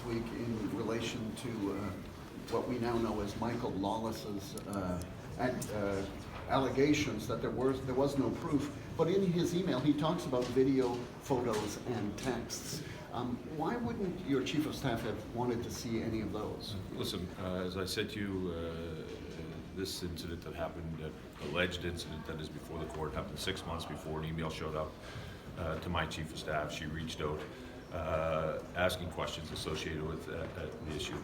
week in relation to what we now know as Michael Lawless's allegations that there was no proof. But in his email, he talks about video, photos, and texts. Why wouldn't your chief of staff have wanted to see any of those? Listen, as I said to you, this incident that happened, alleged incident that is before the court, happened 6 months before an email showed up to my chief of staff. She reached out asking questions associated with the issue.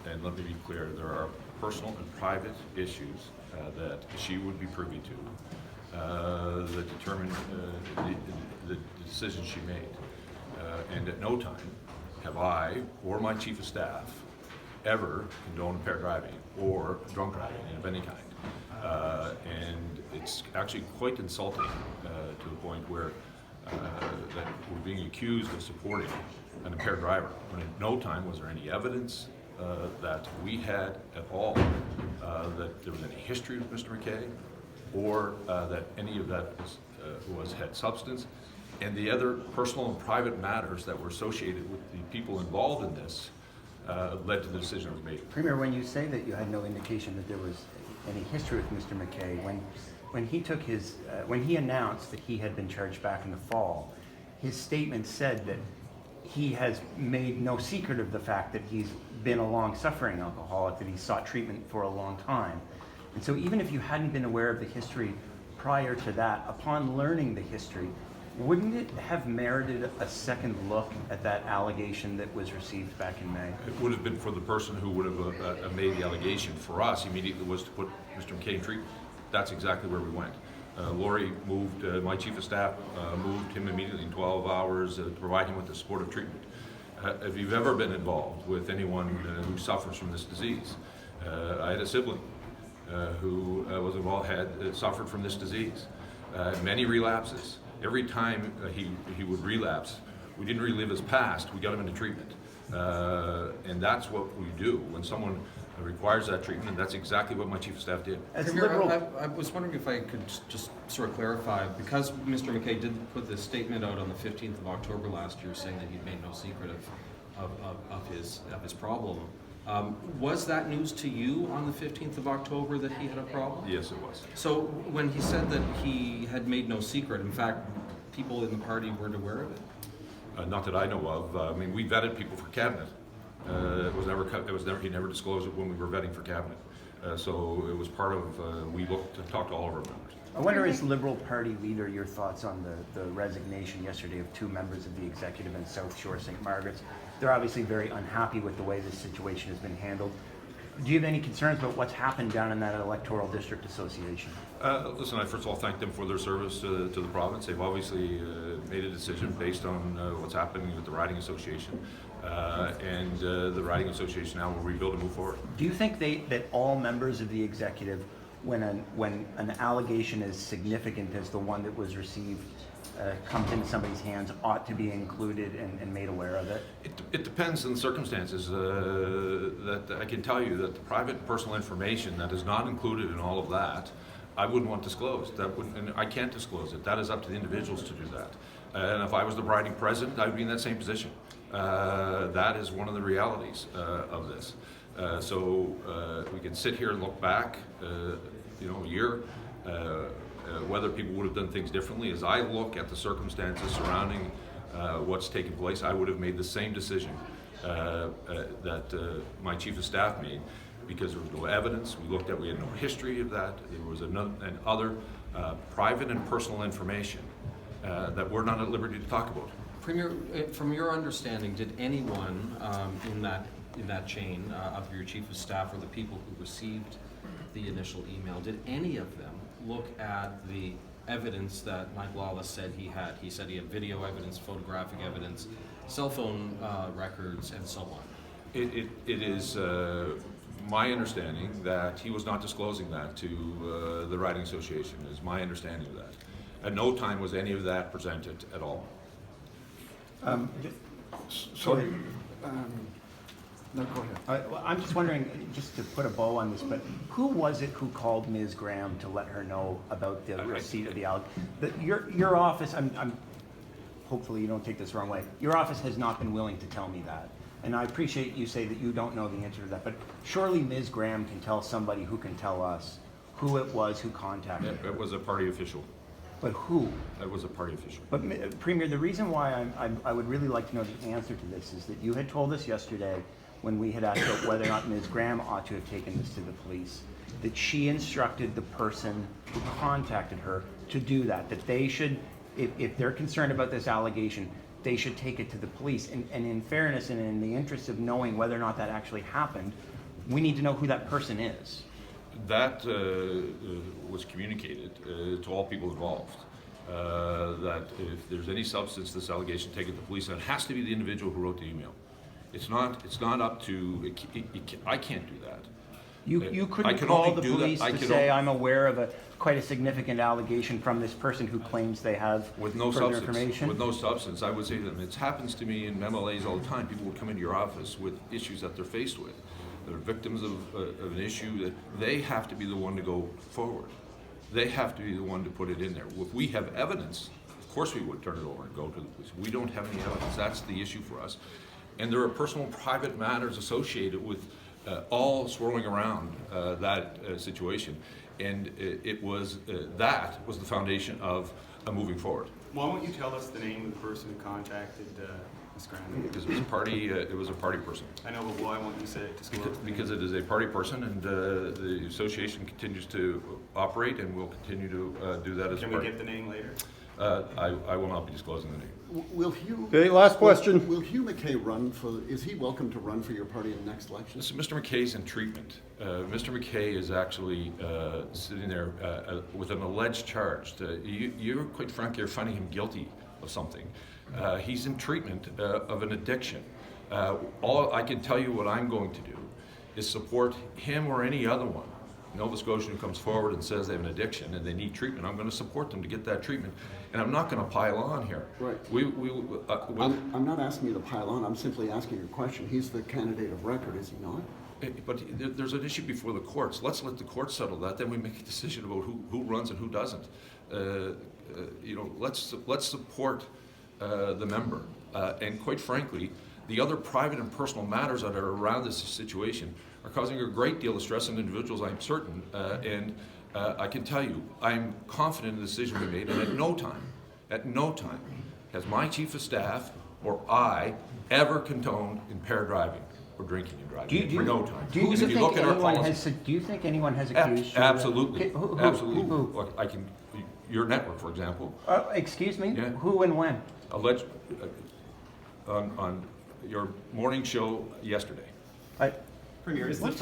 And let me be clear, there are personal and private issues that she would be privy to that determined the decision she made. And at no time have I or my chief of staff ever condoned impaired driving or drunk driving of any kind. And it's actually quite insulting to the point where that we're being accused of supporting an impaired driver, when at no time was there any evidence that we had at all that there was any history with Mr. McKay, or that any of that had substance. And the other personal and private matters that were associated with the people involved in this led to the decision that was made. Premier, when you say that you had no indication that there was any history with Mr. McKay, when he took his, when he announced that he had been charged back in the fall, his statement said that he has made no secret of the fact that he's been a long suffering alcoholic, that he sought treatment for a long time. And so even if you hadn't been aware of the history prior to that, upon learning the history, wouldn't it have merited a second look at that allegation that was received back in May? It would have been for the person who would have made the allegation. For us, immediately was to put Mr. McKay in treatment. That's exactly where we went. Laurie moved, my chief of staff moved him immediately in 12 hours to provide him with the supportive treatment. If you've ever been involved with anyone who suffers from this disease, I had a sibling who was involved, suffered from this disease. Many relapses. Every time he would relapse, we didn't relive his past, we got him into treatment. And that's what we do when someone requires that treatment, and that's exactly what my chief of staff did. I was wondering if I could just sort of clarify, because Mr. McKay did put this statement out on the 15th of October last year saying that he'd made no secret of his problem. Was that news to you on the 15th of October that he had a problem? Yes, it was. So when he said that he had made no secret, in fact, people in the party weren't aware of it? Not that I know of. I mean, we vetted people for cabinet. He never disclosed it when we were vetting for cabinet. So it was part of, we talked to all of our members. I wonder, as Liberal Party leader, your thoughts on the resignation yesterday of 2 members of the executive in South Shore St. Margaret's. They're obviously very unhappy with the way this situation has been handled. Do you have any concerns about what's happened down in that electoral district association? Listen, I first of all thank them for their service to the province. They've obviously made a decision based on what's happening with the riding association, and the riding association now will rebuild and move forward. Do you think that all members of the executive, when an allegation as significant as the one that was received comes into somebody's hands, ought to be included and made aware of it? It depends on the circumstances. That I can tell you that the private and personal information that is not included in all of that, I wouldn't want disclosed. And I can't disclose it. That is up to the individuals to do that. And if I was the riding president, I would be in that same position. That is one of the realities of this. So we can sit here and look back, a year. Whether people would have done things differently. As I look at the circumstances surrounding what's taken place, I would have made the same decision that my chief of staff made, because there was no evidence. We had no history of that. There was other private and personal information that we're not at liberty to talk about. Premier, from your understanding, did anyone in that chain of your chief of staff or the people who received the initial email, did any of them look at the evidence that Mike Lawless said he had? He said he had video evidence, photographic evidence, cell phone records, and so on. It is my understanding that he was not disclosing that to the riding association. Is my understanding of that. At no time was any of that presented at all. Sorry. No, go ahead. Well, I'm just wondering, just to put a bow on this, but who was it who called Ms. Graham to let her know about the receipt of the your office? I'm hopefully you don't take this the wrong way. Your office has not been willing to tell me that. and I appreciate you say that you don't know the answer to that, but surely Ms. Graham can tell somebody who can tell us who it was who contacted her. It was a party official. But who? It was a party official. But Premier, the reason why I would really like to know the answer to this is that you had told us yesterday when we had asked about whether or not Ms. Graham ought to have taken this to the police, that she instructed the person who contacted her to do that, that they should, if they're concerned about this allegation, they should take it to the police. And in fairness and in the interest of knowing whether or not that actually happened, we need to know who that person is. That was communicated to all people involved, that if there's any substance to this allegation, take it to the police, and it has to be the individual who wrote the email. It's not up to, I can't do that. You I couldn't can call only the do that- police I to can say, only- I'm aware of quite a significant allegation from this person who claims they have With no further substance. information? With no substance, I would say to them, it happens to me in MLAs all the time. People will come into your office with issues that they're faced with. They're victims of an issue that they have to be the one to go forward. They have to be the one to put it in there. If we have evidence, of course we would turn it over and go to the police. We don't have any evidence. That's the issue for us. And there are personal private matters associated with all swirling around that situation. And that was the foundation of moving forward. Why won't you tell us the name of the person who contacted Ms. Graham? Because it was a party person. I know, but why won't you say disclose? Because it is a party person, and the association continues to operate, and will continue to do that as Can part. we get the name later? I will not be disclosing the name. Will Hugh? Okay, last question. Will Hugh McKay run for? Is he welcome to run for your party in the next election? Mr. McKay's in treatment. Mr. McKay is actually sitting there with an alleged charge. You're quite frankly are finding him guilty of something. He's in treatment of an addiction. All I can tell you what I'm going to do is support him or any other one, Nova Scotian, who comes forward and says they have an addiction and they need treatment. I'm going to support them to get that treatment, and I'm not going to pile on here. Right. I'm not asking you to pile on. I'm simply asking you a question. He's the candidate of record, is he not? But there's an issue before the courts. Let's let the courts settle that. Then we make a decision about who runs and who doesn't. Let's support the member. And quite frankly, the other private and personal matters that are around this situation are causing a great deal of stress on individuals, I'm certain. And I can tell you, I'm confident in the decision we made, and at no time has my chief of staff or I ever condoned impaired driving or drinking and driving. For no time. Do you If think look at our anyone policy- has? Do you think anyone has accused you? Absolutely. Okay, who? Absolutely. Who? Look, I can, your network, for example, Excuse me. Yeah. Who and when? alleged on your morning show yesterday. I, Premier, is the province